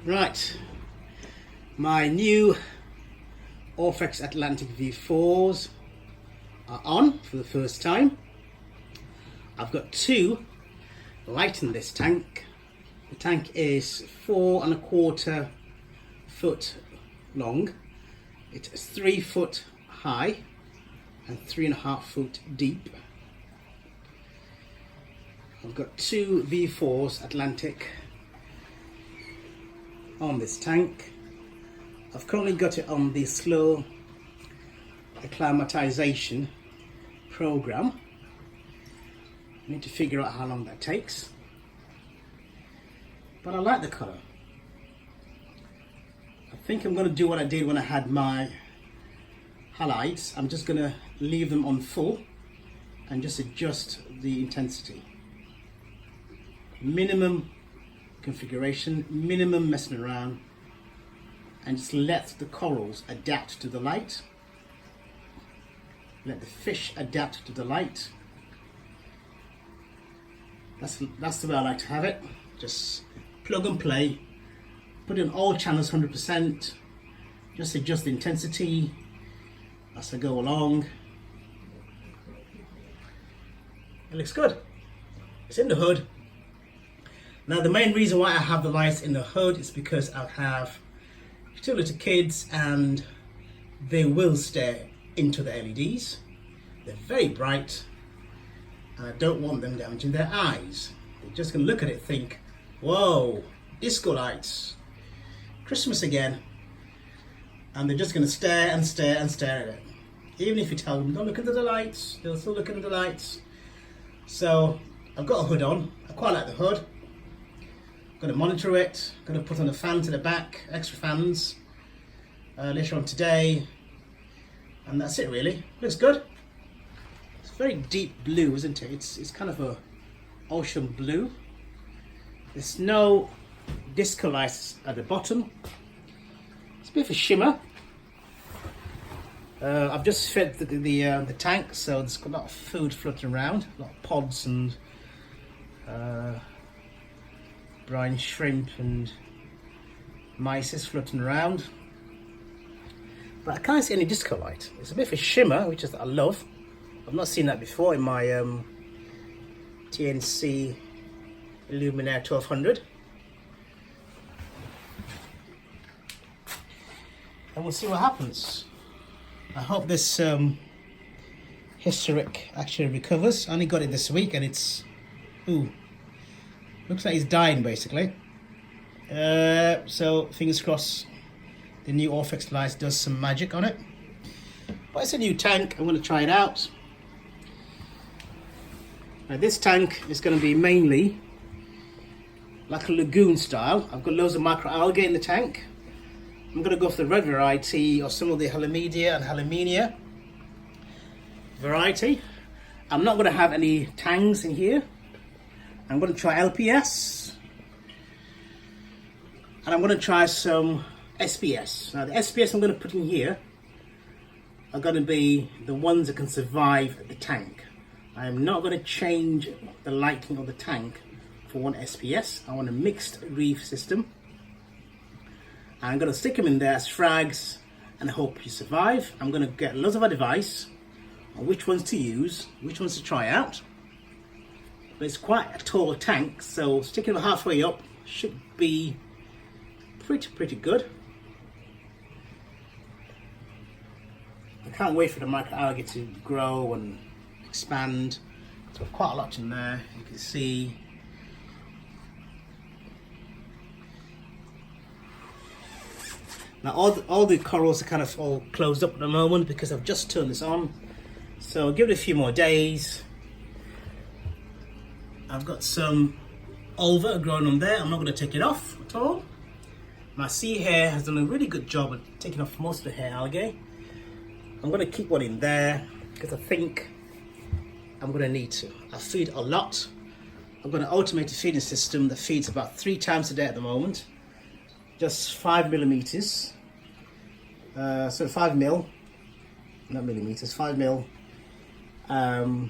Right, my new Orphek Atlantik V4s are on for the first time. I've got two light in this tank. The tank is 4¼ foot long. It's 3 foot high and 3.5 foot deep. I've got two V4s Atlantik on this tank. I've currently got it on the slow acclimatization program. I need to figure out how long that takes, but I like the colour. I think I'm going to do what I did when I had my halides. I'm just going to leave them on full and just adjust the intensity. Minimum configuration, minimum messing around, and just let the corals adapt to the light. Let the fish adapt to the light. That's the way I like to have it. Just plug and play. Put in all channels 100%. Just adjust the intensity as I go along. It looks good. It's in the hood. Now the main reason why I have the lights in the hood is because I have two little kids and they will stare into the LEDs. They're very bright and I don't want them damaging their eyes. They're just going to look at it and think, whoa, disco lights, Christmas again. And they're just going to stare and stare and stare at it. Even if you tell them, don't look into the lights, they'll still look into the lights. So I've got a hood on. I quite like the hood. Going to monitor it, going to put on a fan to the back, extra fans later on today, and that's it really. Looks good. It's very deep blue, isn't it? It's kind of a ocean blue. There's no disco lights at the bottom. It's a bit of a shimmer. I've just fed the tank, so there's got a lot of food floating around, a lot of pods and brine shrimp and mice floating around, but I can't see any disco light. It's a bit of a shimmer, which is I love. I've not seen that before in my TNC Luminaire 1200. And we'll see what happens. I hope this historic actually recovers. I only got it this week and it's looks like it's dying basically. So fingers crossed the new Orphek lights does some magic on it. But it's a new tank, I'm going to try it out. Now this tank is going to be mainly like a lagoon style. I've got loads of microalgae in the tank. I'm going to go for the red variety or some of the Halomedia and Halomenia variety. I'm not going to have any tangs in here. I'm going to try LPS and I'm going to try some SPS. Now the SPS I'm going to put in here are going to be the ones that can survive the tank. I am not going to change the lighting of the tank for one SPS. I want a mixed reef system. I'm going to stick them in there as frags and hope you survive. I'm going to get lots of advice on which ones to use, which ones to try out. But it's quite a tall tank, so sticking them halfway up should be pretty good. I can't wait for the microalgae to grow and expand. So quite a lot in there, you can see. Now all the corals are kind of all closed up at the moment because I've just turned this on. So I'll give it a few more days. I've got some ulva growing on there. I'm not going to take it off at all. My sea hare has done a really good job at taking off most of the hair algae. I'm going to keep one in there because I think I'm going to need to. I feed a lot. I've got an automated feeding system that feeds about 3 times a day at the moment. Just 5 millimeters. So 5 mil, not millimeters, 5 mil. And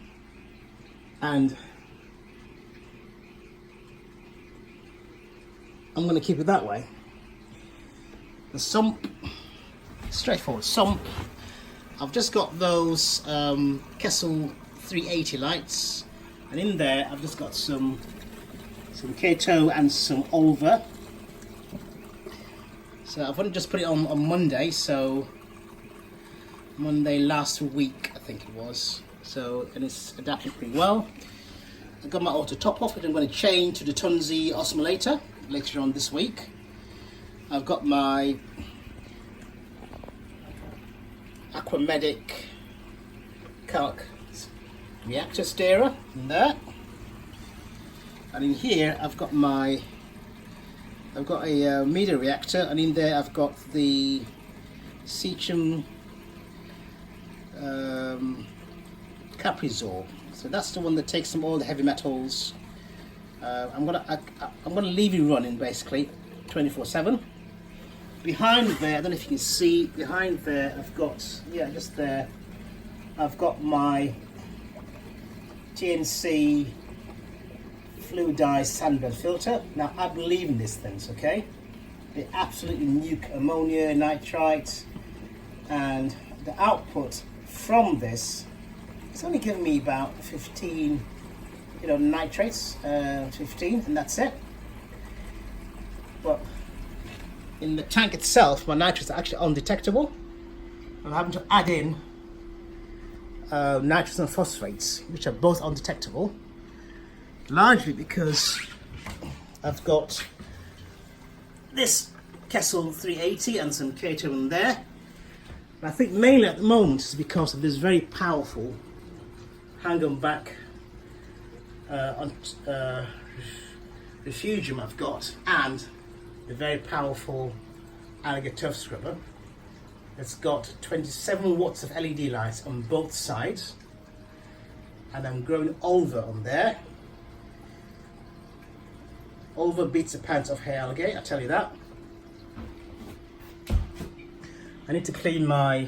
I'm going to keep it that way. The sump, straightforward sump. I've just got those Kessel 380 lights, and in there I've just got some Kato and some Ulva. So I've only just put it on Monday, so Monday last week I think it was. So, and it's adapted pretty well. I've got my auto top off, which I'm going to change to the Tunzi osmolator later on this week. I've got my Aquamedic calc reactor steerer in there, and in here I've got a meter reactor, and in there I've got the Seacham Caprizor. So that's the one that takes all the heavy metals. I'm gonna leave you running basically 24/7. Behind there, I don't know if you can see, behind there I've got, just there, I've got my TNC fluidized sandbed filter. Now I believe in these things, okay? They absolutely nuke ammonia, nitrite, and the output from this, it's only giving me about 15, nitrates, 15, and that's it. But in the tank itself, my nitrates are actually undetectable. I'm having to add in nitrates and phosphates, which are both undetectable, largely because I've got this Kessel 380 and some Kato in there. And I think mainly at the moment is because of this very powerful hang-on back refugium I've got, and the very powerful Algae Turf Scrubber. It's got 27 watts of LED lights on both sides, and I'm growing Ulva on there. Ulva beats the pants off hair algae, I tell you that. I need to clean my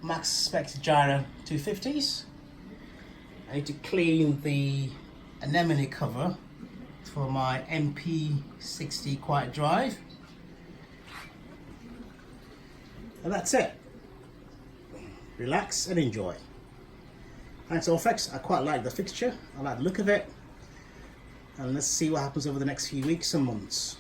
Max Spec Gyro 250s. I need to clean the anemone cover for my MP60 Quiet Drive. And that's it. Relax and enjoy. Thanks Orphek, I quite like the fixture, I like the look of it. And let's see what happens over the next few weeks and months.